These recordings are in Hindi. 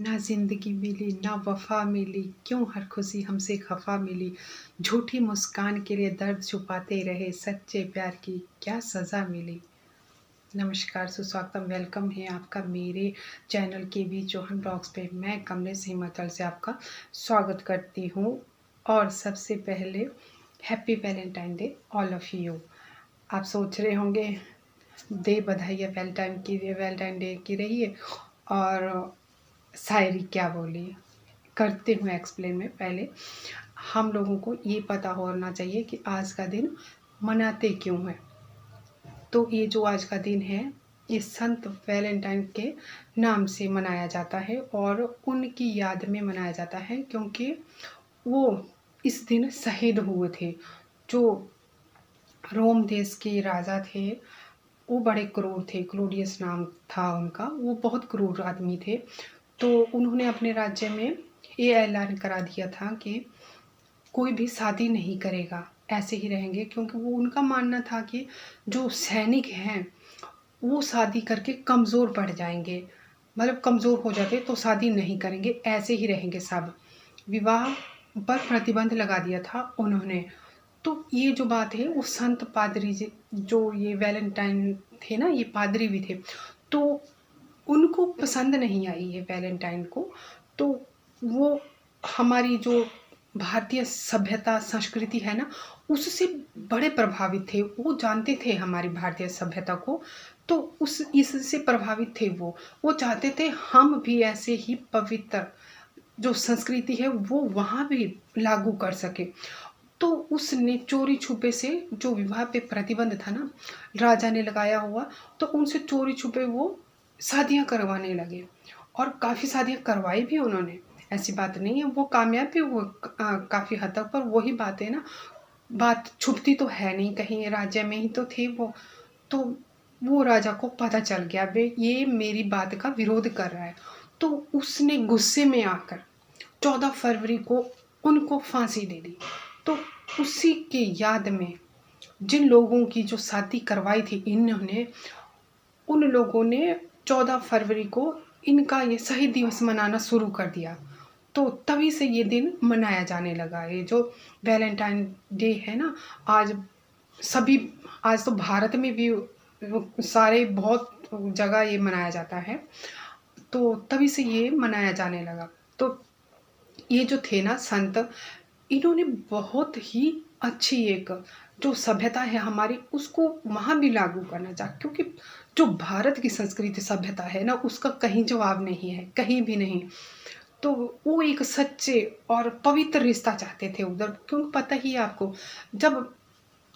ना ज़िंदगी मिली, ना वफ़ा मिली, क्यों हर खुशी हमसे ख़फ़ा मिली। झूठी मुस्कान के लिए दर्द छुपाते रहे, सच्चे प्यार की क्या सज़ा मिली। नमस्कार, सुस्वागतम, वेलकम है आपका मेरे चैनल केवी चौहान ब्लॉग्स पे। मैं कमलेश हिमाचल से आपका स्वागत करती हूँ और सबसे पहले happy Valentine day all of you. आप सोच रहे होंगे दे बधाइयाँ वैलेंटाइन डे की रही है और शायरी क्या बोली। करती हूँ एक्सप्लेन में। पहले हम लोगों को ये पता होना चाहिए कि आज का दिन मनाते क्यों हैं। तो ये जो आज का दिन है ये संत वैलेंटाइन के नाम से मनाया जाता है और उनकी याद में मनाया जाता है, क्योंकि वो इस दिन शहीद हुए थे। जो रोम देश के राजा थे वो बड़े क्रूर थे, क्लोडियस नाम था उनका। वो बहुत क्रूर आदमी थे। तो उन्होंने अपने राज्य में ये ऐलान करा दिया था कि कोई भी शादी नहीं करेगा, ऐसे ही रहेंगे, क्योंकि वो उनका मानना था कि जो सैनिक हैं वो शादी करके कमज़ोर पड़ जाएंगे, मतलब कमज़ोर हो जाते तो शादी नहीं करेंगे, ऐसे ही रहेंगे सब। विवाह पर प्रतिबंध लगा दिया था उन्होंने। तो ये जो बात है वो संत पादरी जी, जो ये वैलेंटाइन थे ना, ये पादरी भी थे, तो उनको पसंद नहीं आई ये वैलेंटाइन को। तो वो हमारी जो भारतीय सभ्यता संस्कृति है ना उससे बड़े प्रभावित थे। वो जानते थे हमारी भारतीय सभ्यता को, तो उस इससे प्रभावित थे। वो चाहते थे हम भी ऐसे ही पवित्र जो संस्कृति है वो वहाँ भी लागू कर सके। तो उसने चोरी छुपे से जो विवाह पे प्रतिबंध था ना राजा ने लगाया हुआ, तो उनसे चोरी छुपे वो शादियां करवाने लगे और काफ़ी शादियां करवाई भी उन्होंने। ऐसी बात नहीं है, वो कामयाब भी हुए काफ़ी हद तक। पर वही बात है ना, बात छुपती तो है नहीं, कहीं राज्य में ही तो थे वो। तो वो राजा को पता चल गया वे ये मेरी बात का विरोध कर रहा है। तो उसने गुस्से में आकर 14 फरवरी को उनको फांसी दे दी। तो उसी के याद में जिन लोगों की जो शादी करवाई थी इन्होंने, उन लोगों ने 14 फरवरी को इनका ये शहीद दिवस मनाना शुरू कर दिया। तो तभी से ये दिन मनाया जाने लगा। ये जो वैलेंटाइन डे है ना, आज सभी, आज तो भारत में भी सारे बहुत जगह ये मनाया जाता है। तो तभी से ये मनाया जाने लगा। तो ये जो थे ना संत, इन्होंने बहुत ही अच्छी एक जो सभ्यता है हमारी उसको वहाँ भी लागू करना चाहा, क्योंकि जो भारत की संस्कृति सभ्यता है ना उसका कहीं जवाब नहीं है, कहीं भी नहीं। तो वो एक सच्चे और पवित्र रिश्ता चाहते थे उधर, क्योंकि पता ही है आपको, जब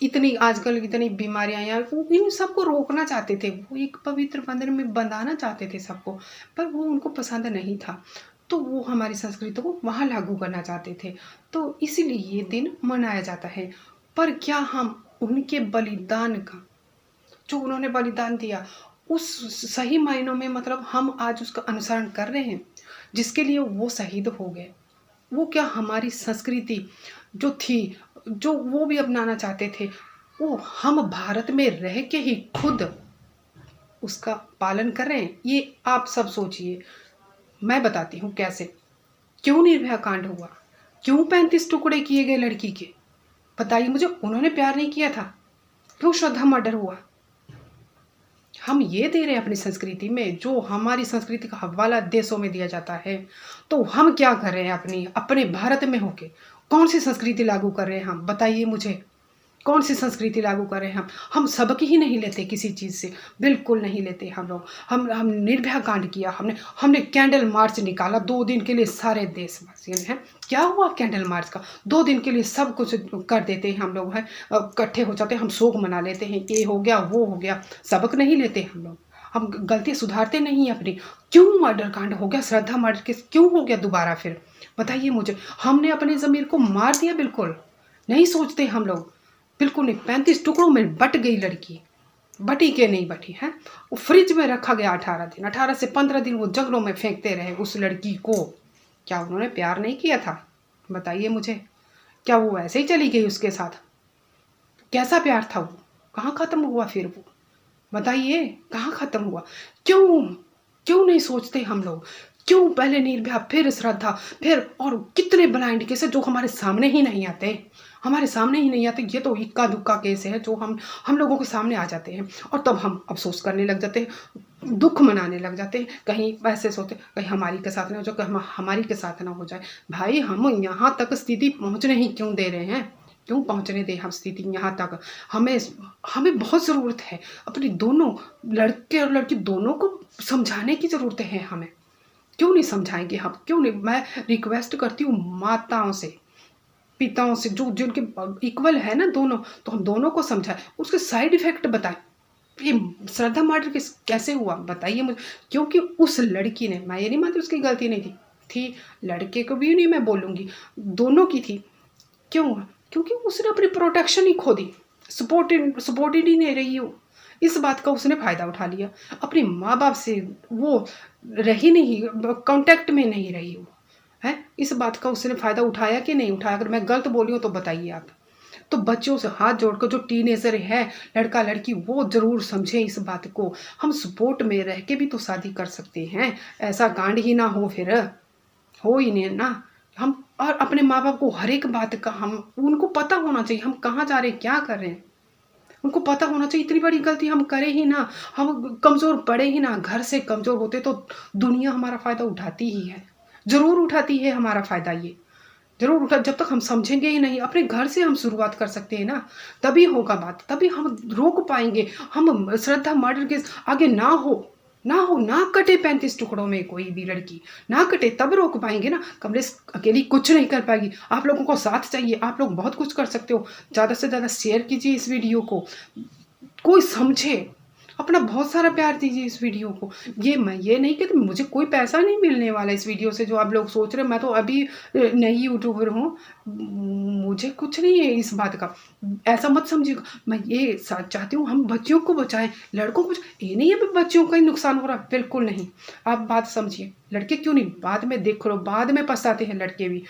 इतनी आजकल इतनी बीमारियां या वो इन सबको रोकना चाहते थे, वो एक पवित्र बंधन में बंधाना चाहते थे सबको, पर वो उनको पसंद नहीं था। तो वो हमारी संस्कृति को वहाँ लागू करना चाहते थे। तो इसीलिए ये दिन मनाया जाता है। पर क्या हम उनके बलिदान का, जो उन्होंने बलिदान दिया, उस सही मायनों में मतलब हम आज उसका अनुसरण कर रहे हैं जिसके लिए वो शहीद हो गए? वो क्या हमारी संस्कृति जो थी, जो वो भी अपनाना चाहते थे, वो हम भारत में रह के ही खुद उसका पालन कर रहे हैं? ये आप सब सोचिए। मैं बताती हूँ कैसे। क्यों निर्भया कांड हुआ? क्यों 35 टुकड़े किए गए लड़की के? बताइए मुझे। उन्होंने प्यार नहीं किया था। क्यों श्रद्धा मर्डर हुआ? हम ये दे रहे हैं अपनी संस्कृति में, जो हमारी संस्कृति का हवाला देशों में दिया जाता है। तो हम क्या कर रहे हैं अपनी अपने भारत में होके? कौन सी संस्कृति लागू कर रहे हैं हम? बताइए मुझे। कौन सी संस्कृति लागू कर रहे हैं हम सबकी ही नहीं लेते किसी चीज़ से, बिल्कुल नहीं लेते हम लोग। हम निर्भया कांड किया, हमने हमने कैंडल मार्च निकाला 2 दिन के लिए सारे देशवासियों ने। हैं क्या हुआ कैंडल मार्च का? 2 दिन के लिए सब कुछ कर देते हैं हम लोग, हैं इकट्ठे हो जाते हैं, हम शोक मना लेते हैं, ये हो गया वो हो गया, सबक नहीं लेते हम लोग। हम गलती सुधारते नहीं अपनी। क्यों मर्डर कांड हो गया? श्रद्धा मर्डर केस क्यों हो गया दोबारा फिर? बताइए मुझे। हमने अपने ज़मीर को मार दिया, बिल्कुल नहीं सोचते हम लोग, बिल्कुल नहीं। 35 टुकड़ों में बट गई लड़की, बटी के नहीं बटी है। वो फ्रिज में रखा गया 18 दिन, 18 से 15 दिन वो जंगलों में फेंकते रहे उस लड़की को। क्या उन्होंने प्यार नहीं किया था? बताइए मुझे। क्या वो ऐसे ही चली गई उसके साथ? कैसा प्यार था वो? कहाँ ख़त्म हुआ फिर वो? बताइए कहाँ ख़त्म हुआ? क्यों क्यों नहीं सोचते हम लोग? क्यों पहले निर्भया, फिर श्रद्धा, फिर और कितने ब्लाइंड केस है जो हमारे सामने ही नहीं आते, हमारे सामने ही नहीं आते। ये तो इक्का दुक्का केस है जो हम लोगों के सामने आ जाते हैं और तब हम अफसोस करने लग जाते हैं, दुख मनाने लग जाते हैं। कहीं ऐसे सोचते कहीं हमारी के साथ ना हो जाए, कहीं हमारी के साथ ना हो जाए। भाई हम यहाँ तक स्थिति पहुँचने ही क्यों दे रहे हैं, क्यों पहुँचने दें हम स्थिति यहाँ तक। हमें हमें बहुत ज़रूरत है अपनी दोनों लड़के और लड़की दोनों को समझाने की ज़रूरत है हमें। क्यों नहीं समझाएंगे हम, क्यों नहीं। मैं रिक्वेस्ट करती हूँ माताओं से, पिताओं से, जो जिनके इक्वल है ना दोनों, तो हम दोनों को समझाएं, उसके साइड इफेक्ट बताएं। ये श्रद्धा मर्डर केस कैसे हुआ बताइए मुझे। क्योंकि उस लड़की ने, मैं ये नहीं मानती उसकी गलती नहीं थी, लड़के को भी नहीं मैं बोलूँगी, दोनों की थी। क्यों? क्योंकि उसने अपनी प्रोटेक्शन ही खो दी, सपोर्टेड ही नहीं रही हो। इस बात का उसने फ़ायदा उठा लिया, अपने माँ बाप से वो रही नहीं, कांटेक्ट में नहीं रही वो है। इस बात का उसने फ़ायदा उठाया कि नहीं उठाया? अगर मैं गलत बोली हूँ तो बताइए आप। तो बच्चों से हाथ जोड़कर, जो टीनेजर है लड़का लड़की, वो ज़रूर समझे इस बात को। हम सपोर्ट में रह के भी तो शादी कर सकते हैं, ऐसा कांड ही ना हो, फिर हो ही नहीं ना। हम और अपने माँ बाप को हर एक बात का हम उनको पता होना चाहिए, हम कहाँ जा रहे हैं, क्या कर रहे हैं, उनको पता होना चाहिए। इतनी बड़ी गलती हम करें ही ना, हम कमज़ोर पड़े ही ना, घर से कमज़ोर होते तो दुनिया हमारा फ़ायदा उठाती ही है, ज़रूर उठाती है हमारा फ़ायदा। ये ज़रूर उठा, जब तक हम समझेंगे ही नहीं, अपने घर से हम शुरुआत कर सकते हैं ना, तभी होगा बात, तभी हम रोक पाएंगे। हम श्रद्धा मर्डर के आगे ना कटे 35 टुकड़ों में कोई भी लड़की ना कटे, तब रोक पाएंगे ना। कमलेश अकेली कुछ नहीं कर पाएगी, आप लोगों को साथ चाहिए, आप लोग बहुत कुछ कर सकते हो। ज़्यादा से ज़्यादा शेयर कीजिए इस वीडियो को, कोई समझे, अपना बहुत सारा प्यार दीजिए इस वीडियो को। मैं ये नहीं कहती मुझे कोई पैसा नहीं मिलने वाला इस वीडियो से, जो आप लोग सोच रहे हो। मैं तो अभी नई यूट्यूबर हूँ, मुझे कुछ नहीं है इस बात का, ऐसा मत समझिएगा। मैं ये चाहती हूँ हम बच्चियों को बचाएं, लड़कों को ये नहीं है बच्चियों का ही नुकसान हो रहा, बिल्कुल नहीं। आप बात समझिए, लड़के क्यों नहीं, बाद में देख लो, बाद में पछताते हैं लड़के भी,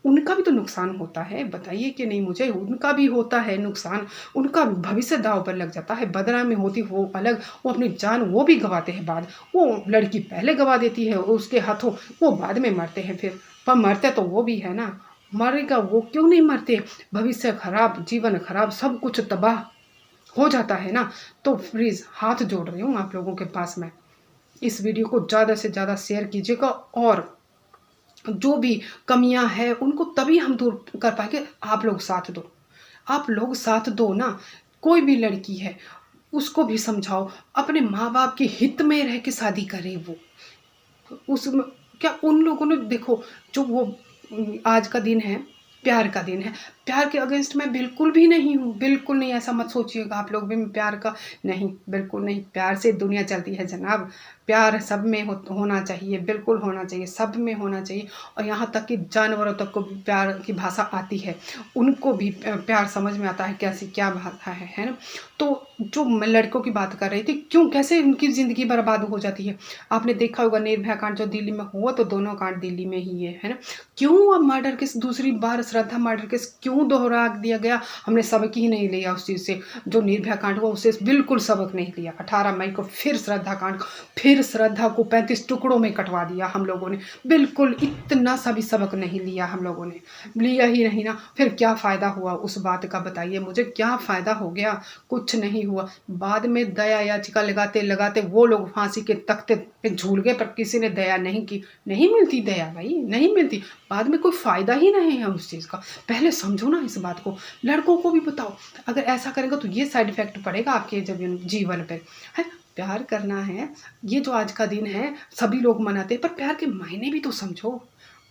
उनका भी तो नुकसान होता है, बताइए कि नहीं मुझे, उनका भी होता है नुकसान, उनका भविष्य दांव पर लग जाता है। बदनामी होती वो अलग, वो अपनी जान वो भी गंवाते हैं बाद, वो लड़की पहले गंवा देती है उसके हाथों, वो बाद में मरते हैं फिर, पर मरते तो वो भी है ना, मरेगा वो क्यों नहीं मरते। भविष्य खराब, जीवन खराब, सब कुछ तबाह हो जाता है ना। तो प्लीज़ हाथ जोड़ रही हूँ आप लोगों के पास में, इस वीडियो को ज़्यादा से ज़्यादा शेयर कीजिएगा, और जो भी कमियां हैं उनको तभी हम दूर कर पाएंगे। आप लोग साथ दो, आप लोग साथ दो ना। कोई भी लड़की है उसको भी समझाओ, अपने माँ बाप के हित में रह के शादी करे। वो उसमें क्या उन लोगों ने देखो, जो वो आज का दिन है, प्यार का दिन है, प्यार के अगेंस्ट मैं बिल्कुल भी नहीं हूँ, बिल्कुल नहीं, ऐसा मत सोचिएगा आप लोग भी। मैं प्यार का नहीं, बिल्कुल नहीं, प्यार से दुनिया चलती है जनाब। प्यार सब में होना चाहिए, बिल्कुल होना चाहिए, सब में होना चाहिए। और यहाँ तक कि जानवरों तक को भी प्यार की भाषा आती है, उनको भी प्यार समझ में आता है कैसी क्या भाषा है ना। तो जो मैं लड़कों की बात कर रही थी, क्यों कैसे उनकी ज़िंदगी बर्बाद हो जाती है। आपने देखा होगा निर्भया कांड जो दिल्ली में हुआ, तो दोनों कांड दिल्ली में ही है ना। क्यों अब मर्डर केस दूसरी बार, श्रद्धा मर्डर केस क्यों दोहरा दिया गया। हमने सबक ही नहीं लिया उस चीज़ से, जो निर्भया कांड हुआ उससे बिल्कुल सबक नहीं लिया। 18 मई को फिर श्रद्धा कांड, फिर श्रद्धा को 35 टुकड़ों में कटवा दिया हम लोगों ने, बिल्कुल इतना सा भी सबक नहीं लिया हम लोगों ने, लिया ही नहीं ना। फिर क्या फ़ायदा हुआ उस बात का, बताइए मुझे, क्या फ़ायदा हो गया। कुछ नहीं हुआ। बाद में दया याचिका लगाते लगाते वो लोग फांसी के तख्ते पे झूल गए, पर किसी ने दया नहीं की। नहीं मिलती दया भाई, नहीं मिलती, बाद में कोई फ़ायदा ही नहीं है उस चीज़ का। पहले समझो ना इस बात को, लड़कों को भी बताओ, अगर ऐसा करेंगे तो ये साइड इफेक्ट पड़ेगा आपके जब जीवन पे है। प्यार करना है, ये जो आज का दिन है सभी लोग मनाते हैं, पर प्यार के मायने भी तो समझो,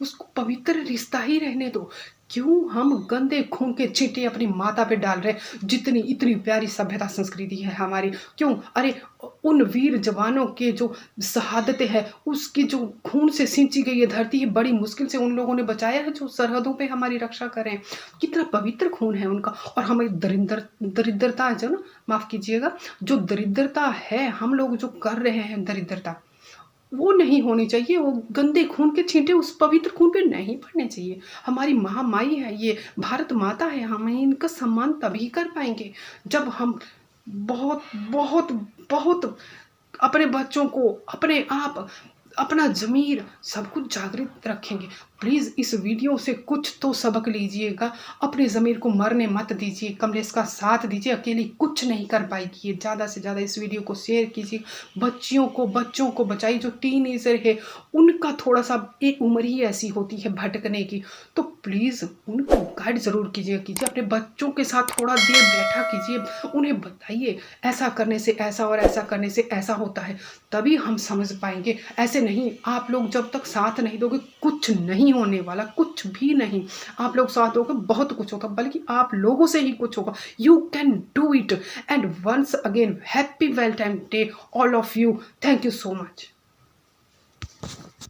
उसको पवित्र रिश्ता ही रहने दो। क्यों हम गंदे खून के छींटे अपनी माता पे डाल रहे। जितनी इतनी प्यारी सभ्यता संस्कृति है हमारी, क्यों, अरे उन वीर जवानों के जो शहादतें हैं, उसकी जो खून से सिंची गई ये धरती है, बड़ी मुश्किल से उन लोगों ने बचाया है, जो सरहदों पे हमारी रक्षा करें। कितना पवित्र खून है उनका। और हमारी दरिद्रता है जो ना, माफ़ कीजिएगा, जो दरिद्रता है हम लोग जो कर रहे हैं दरिद्रता, वो नहीं होनी चाहिए। वो गंदे खून के छींटे उस पवित्र खून पे नहीं पड़ने चाहिए। हमारी महामाई है, ये भारत माता है, हम इनका सम्मान तभी कर पाएंगे जब हम बहुत बहुत बहुत अपने बच्चों को, अपने आप अपना ज़मीर सब कुछ जागृत रखेंगे। प्लीज़ इस वीडियो से कुछ तो सबक लीजिएगा, अपने ज़मीर को मरने मत दीजिए, कमलेश का साथ दीजिए, अकेली कुछ नहीं कर पाएगी ये। ज़्यादा से ज़्यादा इस वीडियो को शेयर कीजिए, बच्चों को बचाइए। जो टीनेजर है उनका थोड़ा-सा एक उम्र ही ऐसी होती है भटकने की, तो प्लीज़ उनको गाइड ज़रूर कीजिए, अपने बच्चों के साथ थोड़ा देर बैठा कीजिए, उन्हें बताइए ऐसा करने से ऐसा और ऐसा करने से ऐसा होता है, तभी हम समझ पाएँगे। ऐसे नहीं, आप लोग जब तक साथ नहीं दोगे कुछ नहीं होने वाला, कुछ भी नहीं। आप लोग साथ दोगे बहुत कुछ होगा, बल्कि आप लोगों से ही कुछ होगा। You can do it. And once again happy Valentine day all of you. Thank you so much.